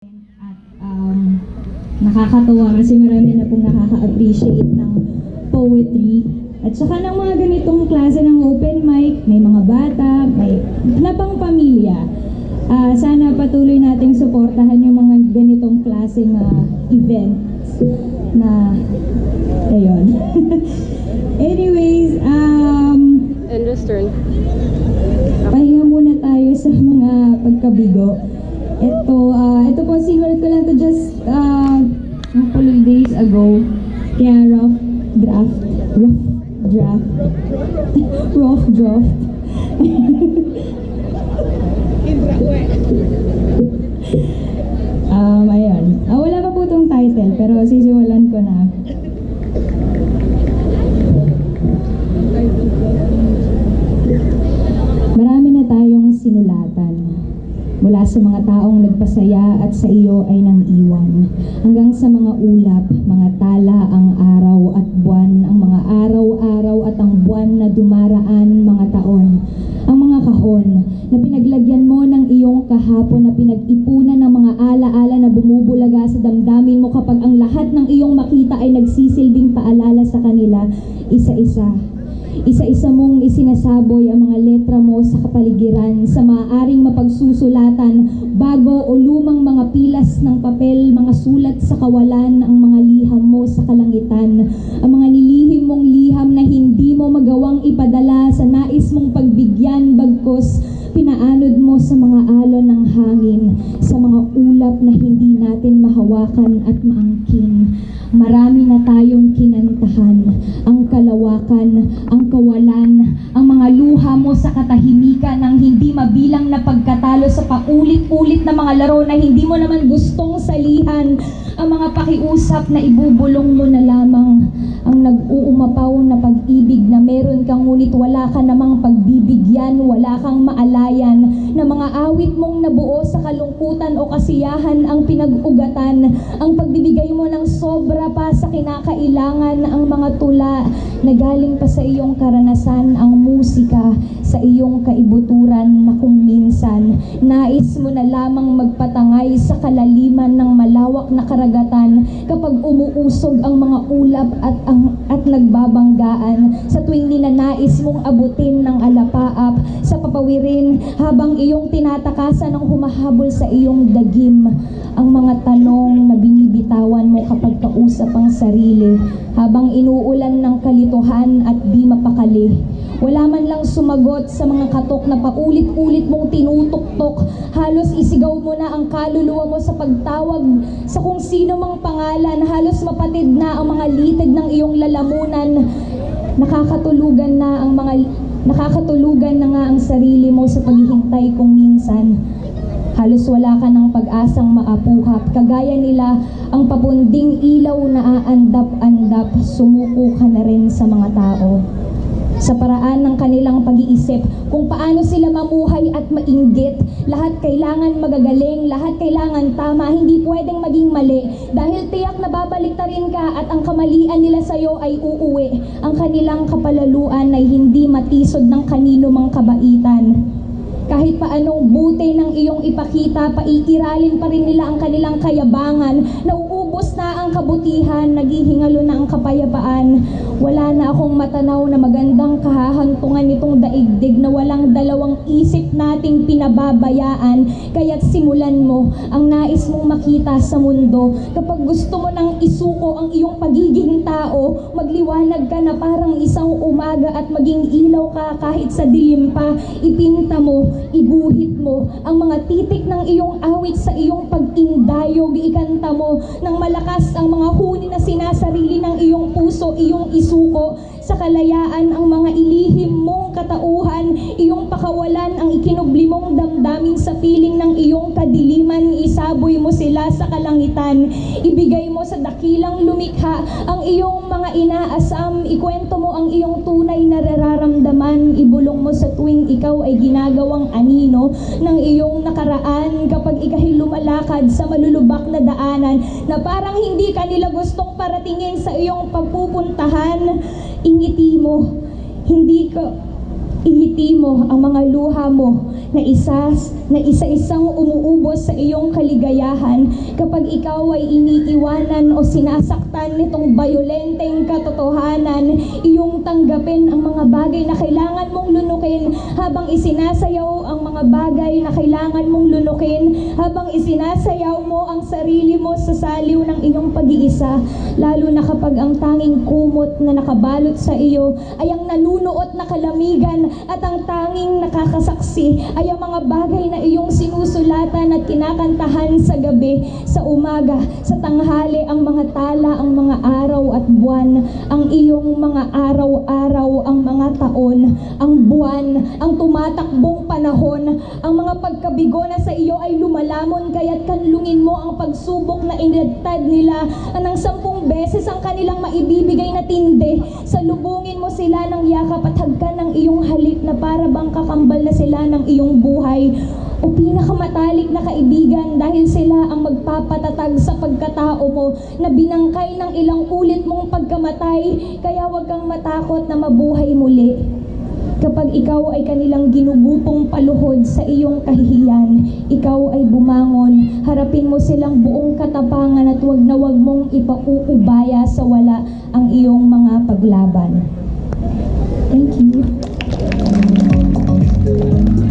At nakakatuwa kasi marami na pong nakaka-appreciate ng poetry. At saka ng mga ganitong klase ng open mic, may mga bata, may na pang pamilya. Sana patuloy nating suportahan yung mga ganitong klaseng events na ayun. Anyways, Andrew's turn. pahinga muna tayo sa mga pagkabigo. Ito po, sinulat ko lang to just a couple of days ago. Kaya rough draft. Ayun. Wala pa po itong title, pero sisimulan ko na. Marami na tayong sinulatan. Mula sa mga taong nagpasaya at sa iyo ay nang iwan. Hanggang sa mga ulap, mga tala, ang araw at buwan, ang mga araw-araw at ang buwan na dumaraan, mga taon. Ang mga kahon na pinaglagyan mo ng iyong kahapon na pinag-ipunan ng mga ala-ala na bumubulaga sa damdamin mo kapag ang lahat ng iyong makita ay nagsisilbing paalala sa kanila, isa-isa. Isa-isa mong isinasaboy ang mga letra mo sa kapaligiran sa maaaring mapagsusulatan bago o lumang mga pilas ng papel, mga sulat sa kawalan, ang mga liham mo sa kalangitan, ang mga nilihim mong liham na hindi mo magawang ipadala sa nais mong pagbigyan bagkos pinaanod mo sa mga alon ng hangin, sa mga ulap na hindi natin mahawakan at maangkin. Marami na tayong kinantahan, ang kalawakan, ang kawalan, ang mga luha mo sa katahimikan ng hindi mabilang na pagkatalo sa paulit-ulit na mga laro na hindi mo naman gustong salihan, ang mga pakiusap na ibubulong mo na lamang, ang nag-uumapaw na pag-ibig na meron kang ngunit wala ka namang pagbibigyan, wala kang maalayan, na mga awit mong nabuo sa kalungkutan o kasiyahan ang pinag-ugatan, ang pagbibigay mo ng sobra pa sa kinakailangan, ang mga tula na galing pa sa iyong karanasan, ang musika sa iyong kaibuturan na kung minsan nais mo na lamang magpatangay sa kalaliman ng malawak na karagatan kapag umuusog ang mga ulap at nagbabanggaan sa tuwing ninanais mong abutin ng alapaap sa papawirin habang iyong tinatakasan ng humahabol sa iyong dagim, ang mga tanong na binibitawan mo kapag kausap ang sarili habang inuulan ng kalituhan at di mapakali. Wala man lang sumagot sa mga katok na paulit-ulit mong tinutuktok. Halos isigaw mo na ang kaluluwa mo sa pagtawag sa kung sino mang pangalan. Halos mapatid na ang mga litid ng iyong lalamunan. Nakakatulugan na nga ang sarili mo sa paghihintay kung minsan. Halos wala ka ng pag-asang maapuhap. Kagaya nila, ang papunding ilaw na aandap-andap, sumuko ka na rin sa mga tao. Sa paraan ng kanilang pag-iisip, kung paano sila mamuhay at mainggit, lahat kailangan magagaling, lahat kailangan tama, hindi pwedeng maging mali. Dahil tiyak na babaliktarin ka at ang kamalian nila sa'yo ay uuwi. Ang kanilang kapalaluan ay hindi matisod ng kanino mang kabaitan. Kahit paanong buti ng iyong ipakita, paiiralin pa rin nila ang kanilang kayabangan. Nauubos na ang kabutihan, naghihingalo na ang kapayapaan. Wala na akong matanaw na magandang kahahantungan nitong daigdig na walang dalawang isip nating pinababayaan. Kaya't simulan mo ang nais mong makita sa mundo. Kapag gusto mo nang isuko ang iyong pagiging tao, magliwanag ka na parang isang umaga at maging ilaw ka kahit sa dilim pa. Ipinta mo, iguhit mo ang mga titik ng iyong awit sa iyong pag-indayog, ikanta mo ng malakas ang mga huni na sinasarili ng iyong puso, iyong isuko sa kalayaan ang mga ilihim mong katauhan, iyong pakawalan ang ikinubli mong damdamin sa piling ng iyong kadiliman, isaboy mo sila sa kalangitan, ibigay mo sa dakilang lumikha ang iyong mga inaasam, ikwento mo ang iyong tunay na nararamdaman, ibulong mo sa tuwing ikaw ay ginagawang anino ng iyong nakaraan kapag ika'y lumalakad sa malulubak na daanan na parang hindi ka nila gustong paratingin sa iyong pagpupuntahan. Ingiti mo, Ihiti mo ang mga luha mo na isa-isang umuubos sa iyong kaligayahan kapag ikaw ay iniiwanan o sinasaktan nitong bayolenteng katotohanan. Iyong tanggapin ang mga bagay na kailangan mong lunukin habang isinasayaw ang mga bagay na kailangan mong lunukin, habang isinasayaw mo ang sarili mo sa saliw ng iyong pag-iisa, lalo na kapag ang tanging kumot na nakabalot sa iyo ay ang nanunuot na kalamigan at ang tanging nakakasaksi ay ang mga bagay na iyong sinusulatan at kinakantahan sa gabi, sa umaga, sa tanghali, ang mga tala, ang mga araw at buwan, ang iyong mga araw-araw, ang mga taon, ang buwan, ang tumatakbong panahon, ang mga pagkabigo na sa iyo ay lumalamon, kaya't kanlungin mo ang pagsubok na inadtad nila ng 10 beses ang kanilang maibibigay na tindi. Salubungin mo sila ng yakap at hagkan ng iyong halik na para bang kakambal na sila ng iyong buhay. O pinakamatalik na kaibigan, dahil sila ang magpapatatag sa pagkatao mo na binangkay ng ilang ulit mong pagkamatay, kaya huwag kang matakot na mabuhay muli. Kapag ikaw ay kanilang ginugupong paluhod sa iyong kahihiyan, ikaw ay bumangon, harapin mo silang buong katapangan at huwag na huwag mong ipauubaya sa wala ang iyong mga paglaban.